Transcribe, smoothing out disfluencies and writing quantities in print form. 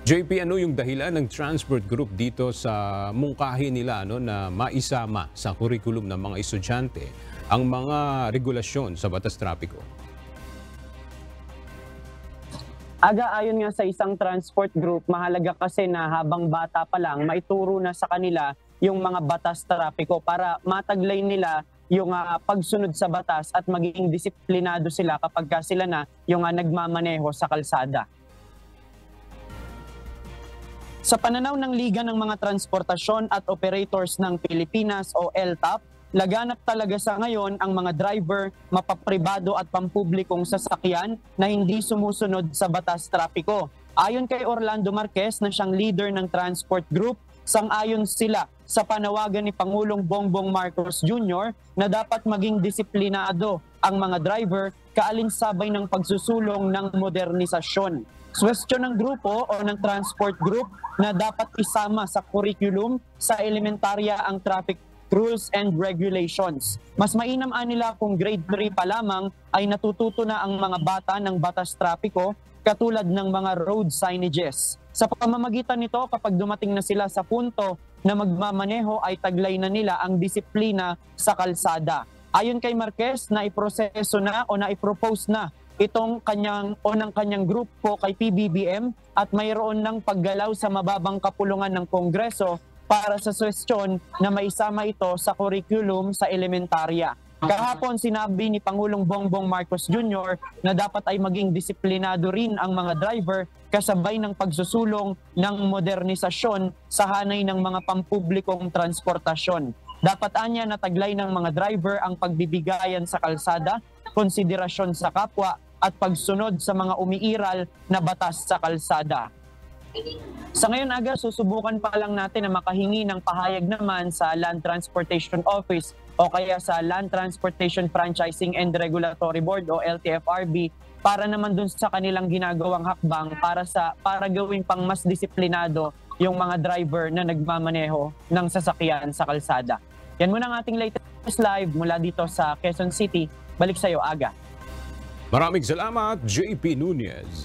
JP, ano yung dahilan ng transport group dito sa mungkahi nila na maisama sa curriculum ng mga estudyante ang mga regulasyon sa batas trapiko? Aga, ayon nga sa isang transport group, mahalaga kasi na habang bata pa lang, maituro na sa kanila yung mga batas trapiko para mataglay nila yung pagsunod sa batas at maging disiplinado sila kapag sila na yung nagmamaneho sa kalsada. Sa pananaw ng Liga ng mga Transportasyon at Operators ng Pilipinas o LTAP, laganap talaga sa ngayon ang mga driver, mapapribado at pampublikong sasakyan na hindi sumusunod sa batas trapiko. Ayon kay Orlando Marquez na siyang leader ng transport group, sang-ayon sila sa panawagan ni Pangulong Bongbong Marcos Jr. na dapat maging disiplinado ang mga driver kaalinsabay ng pagsusulong ng modernisasyon. Suwestyon ng grupo o ng transport group na dapat isama sa curriculum sa elementarya ang traffic rules and regulations. Mas mainam nila kung grade 3 pa lamang ay natututo na ang mga bata ng batas trapiko katulad ng mga road signages. Sa pamamagitan nito, kapag dumating na sila sa punto na magmamaneho ay taglay na nila ang disiplina sa kalsada. Ayon kay Marquez, naiproseso na o naipropose na itong kanyang grupo kay PBBM at mayroon ng paggalaw sa mababang kapulungan ng Kongreso para sa suwestyon na maisama ito sa curriculum sa elementarya. Kahapon sinabi ni Pangulong Bongbong Marcos Jr. na dapat ay maging disiplinado rin ang mga driver kasabay ng pagsusulong ng modernisasyon sa hanay ng mga pampublikong transportasyon. Dapat anya na taglay ng mga driver ang pagbibigayan sa kalsada, konsiderasyon sa kapwa at pagsunod sa mga umiiral na batas sa kalsada. Sa ngayon aga, susubukan pa lang natin na makahingi ng pahayag naman sa Land Transportation Office o kaya sa Land Transportation Franchising and Regulatory Board o LTFRB para naman dun sa kanilang ginagawang hakbang para gawing pang mas disiplinado yung mga driver na nagmamaneho ng sasakyan sa kalsada. Yan muna ang ating latest live mula dito sa Quezon City. Balik sa iyo, Aga. Maraming salamat, JP Nunez.